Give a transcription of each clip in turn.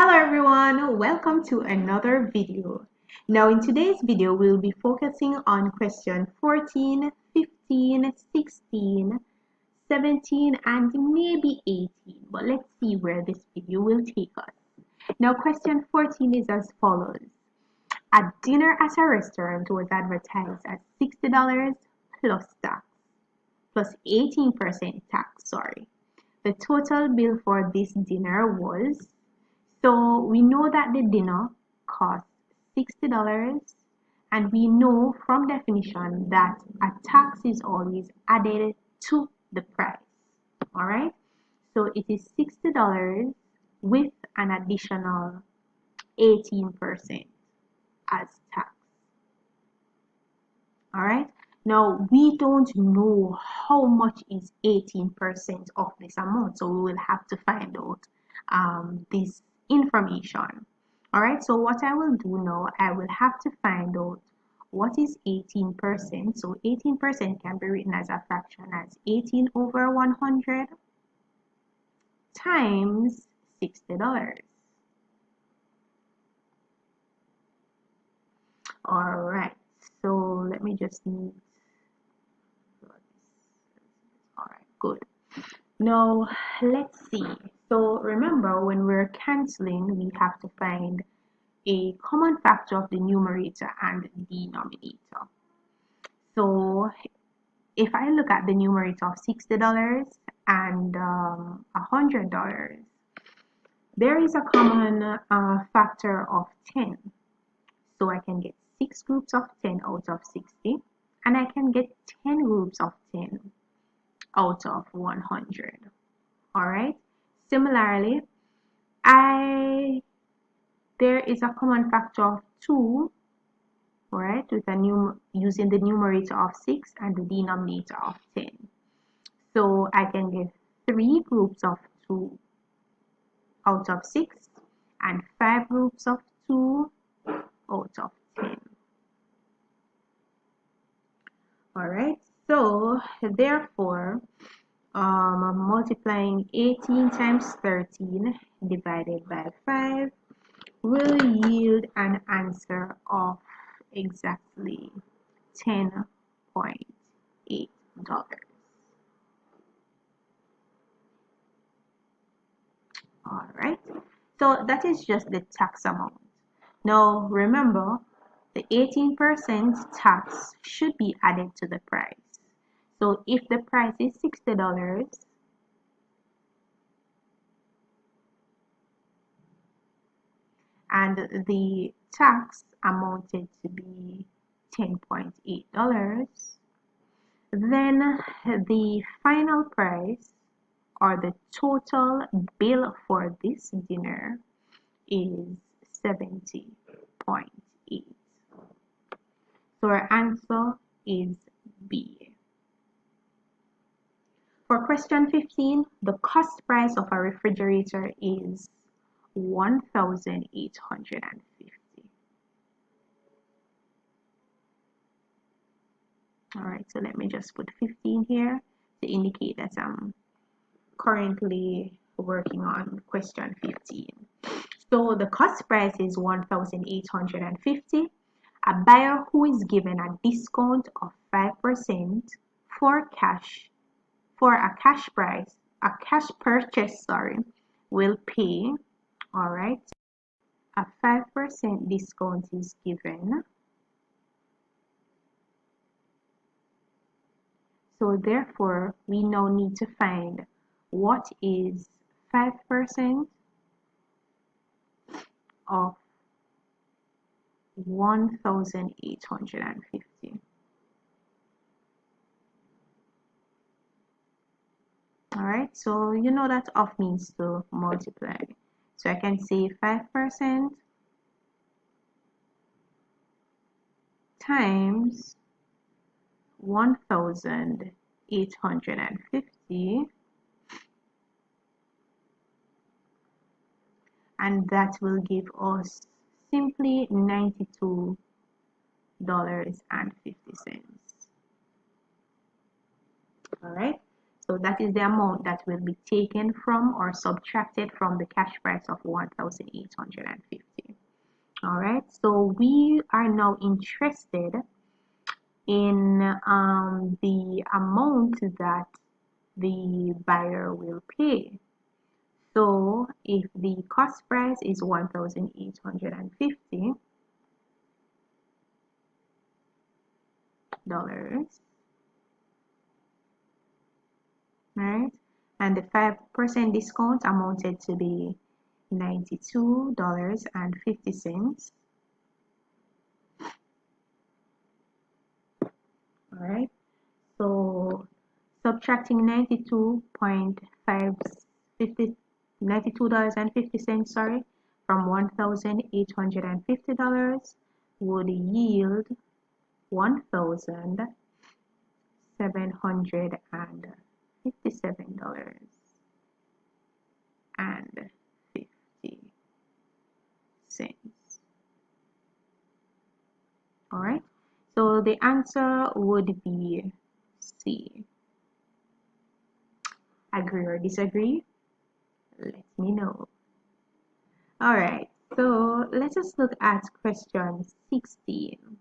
Hello everyone, welcome to another video. Now in today's video, we'll be focusing on question 14, 15, 16, 17, and maybe 18. But let's see where this video will take us. Now question 14 is as follows. A dinner at a restaurant was advertised at $60 plus tax, plus 18% tax, sorry. The total bill for this dinner was, so we know that the dinner costs $60, and we know from definition that a tax is always added to the price. All right, so it is $60 with an additional 18% as tax. All right, now we don't know how much is 18% of this amount, so we will have to find out this information. All right, so what I will do now, I will have to find out what is 18%. So 18% can be written as a fraction as 18 over 100 times $60. All right, so let me just need, all right, good. Now let's see. So remember, when we're canceling, we have to find a common factor of the numerator and denominator. So if I look at the numerator of $60 and $100, there is a common factor of 10. So I can get 6 groups of 10 out of 60, and I can get 10 groups of 10 out of 100. All right. Similarly, there is a common factor of 2, right, with using the numerator of 6 and the denominator of 10. So I can get 3 groups of 2 out of 6 and 5 groups of 2 out of 10. All right, so therefore, multiplying 18 times 13 divided by 5 will yield an answer of exactly $10.8. All right, so that is just the tax amount. Now remember, the 18% tax should be added to the price. So if the price is $60, and the tax amounted to be $10.8, then the final price, or the total bill for this dinner, is $70.8. So our answer is B. For question 15, the cost price of a refrigerator is $1,850. All right, so let me just put 15 here to indicate that I'm currently working on question 15. So the cost price is $1,850. A buyer who is given a discount of 5% for a cash purchase, will pay, all right, a 5% discount is given. So therefore, we now need to find what is 5% of 1,850. All right, so you know that off means to multiply. So I can say 5% times 1,850, and that will give us simply $92.50. All right, So that is the amount that will be taken from or subtracted from the cash price of 1,850. All right, so we are now interested in the amount that the buyer will pay. So if the cost price is 1,850 dollars, right, and the 5% discount amounted to be $92.50. All right, so subtracting $92.50, sorry, from $1,850 would yield $1,757.50. All right, so the answer would be C. Agree or disagree? Let me know. All right, so let us look at question 16.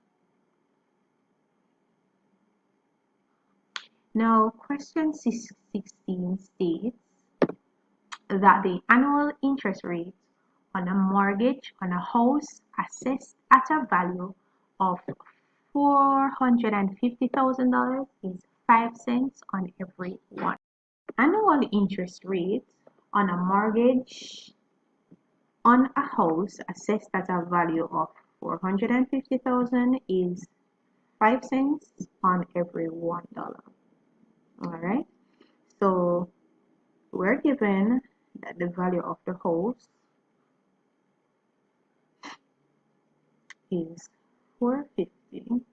Now, question 16 states that the annual interest rate on a mortgage on a house assessed at a value of $450,000 is 5 cents on every one. Annual interest rate on a mortgage on a house assessed at a value of $450,000 is 5 cents on every $1. All right, so we're given that the value of the house is 450.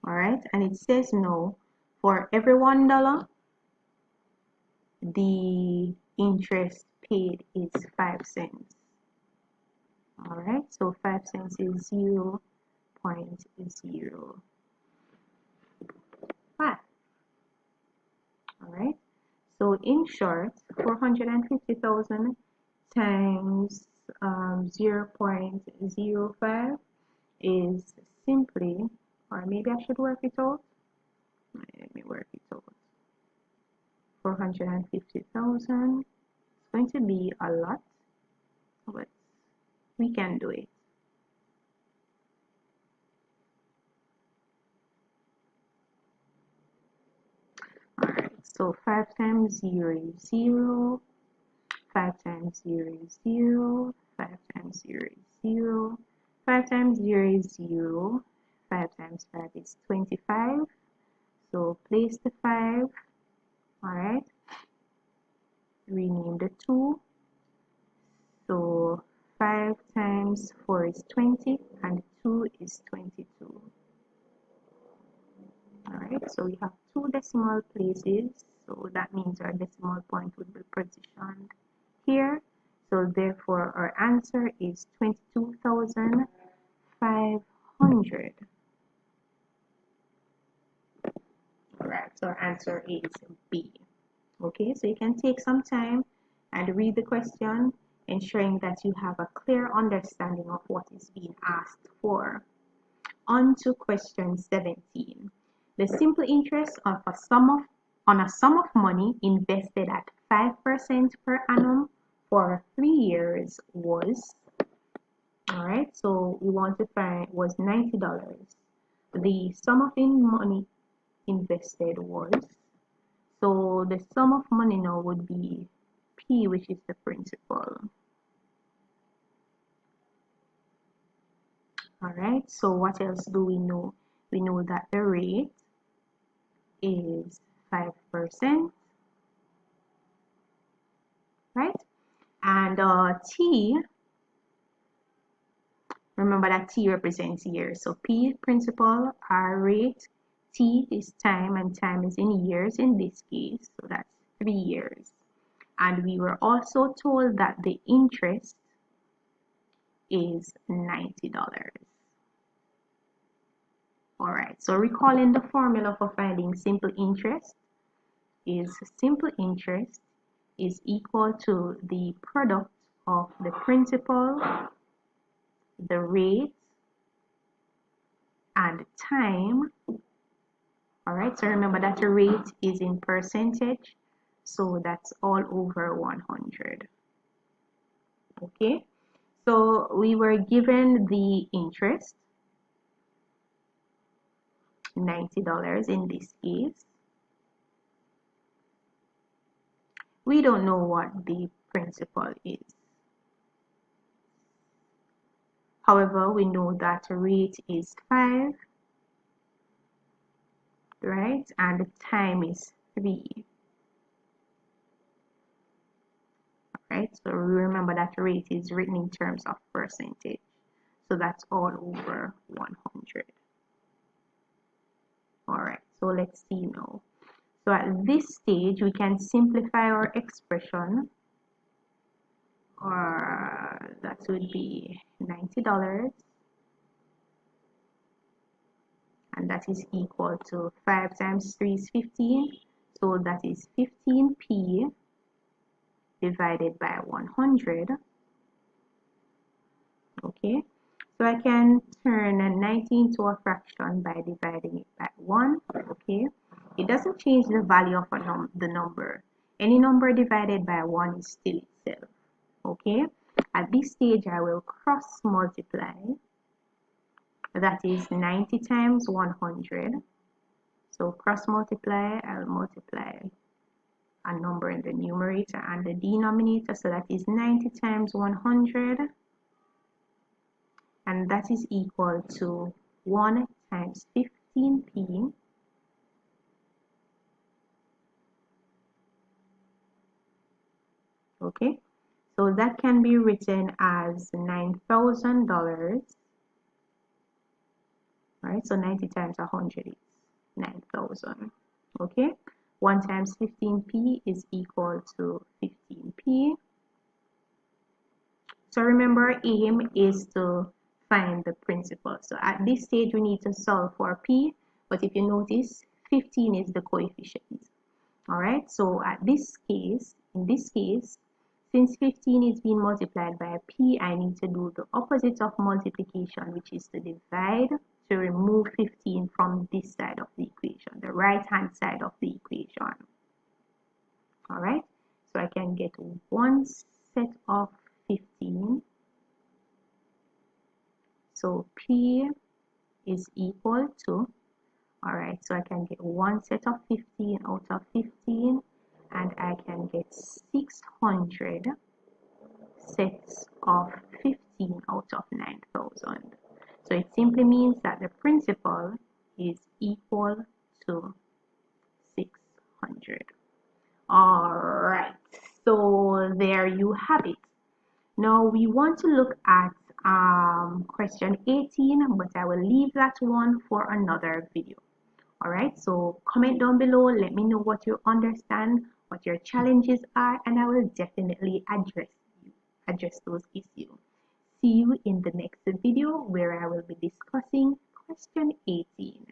All right, and it says no, for every $1 the interest paid is 5 cents. All right, so 5 cents is 0.05. All right, so in short, 450,000 times 0.05 is simply, or maybe I should work it out. Let me work it out. 450,000 is going to be a lot, but we can do it. Alright, so 5 times 0 is 0, 5 times 0 is 0, 5 times 0 is 0, 5 times 0 is 0, 5 times 5 is 25, so place the 5, alright, rename the 2, so 5 times 4 is 20, and 2 is 22. Alright, so we have 2 decimal places, so that means our decimal point would be positioned here. So therefore our answer is 22,500. Alright, so our answer is B. Okay, so you can take some time and read the question, ensuring that you have a clear understanding of what is being asked for. On to question 17. The simple interest on a sum of money invested at 5% per annum for 3 years was, all right, so we want to find, was $90. The sum of the money invested was, so the sum of money now would be P, which is the principal. All right, so what else do we know? We know that the rate is 5%, right? And T, remember that T represents years. So P, principal, R, rate, T is time, and time is in years in this case. So that's 3 years. And we were also told that the interest is $90. All right, so recalling the formula for finding simple interest is equal to the product of the principal, the rate, and time. All right, so remember that the rate is in percentage, so that's all over 100. Okay, so we were given the interest, $90 in this case. We don't know what the principal is. However, we know that the rate is 5, right? And the time is 3. Right? So remember that the rate is written in terms of percentage. So that's all over 100. All right, so let's see now. So at this stage, we can simplify our expression, or that would be $90, and that is equal to 5 times 3 is 15, so that is 15p divided by 100. Okay, so I can turn a 90 into a fraction by dividing it by 1. Okay, it doesn't change the value of the number. Any number divided by 1 is still itself. Okay, at this stage I will cross multiply. That is 90 times 100. So cross multiply, I'll multiply a number in the numerator and the denominator, so that is 90 times 100, and that is equal to 1 times 15p okay, so that can be written as $9,000. Right, so 90 times 100 is 9,000. Okay, 1 times 15p is equal to 15p. So remember, aim is to find the principal. So at this stage, we need to solve for p, but if you notice, 15 is the coefficient. All right, so in this case, since 15 is being multiplied by p, I need to do the opposite of multiplication, which is to divide, to remove 15 from this side of the equation, the right-hand side of the equation. All right, so I can get one set of 15. So p is equal to, all right, so I can get one set of 15 out of 15, and I can get 600 sets of 15 out of 9,000. So it simply means that the principal is equal to 600. All right, so there you have it. Now we want to look at question 18, but I will leave that one for another video. All right, so comment down below, let me know what you understand, what your challenges are, and I will definitely address those issues. See you in the next video where I will be discussing question 18.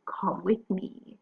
Come with me.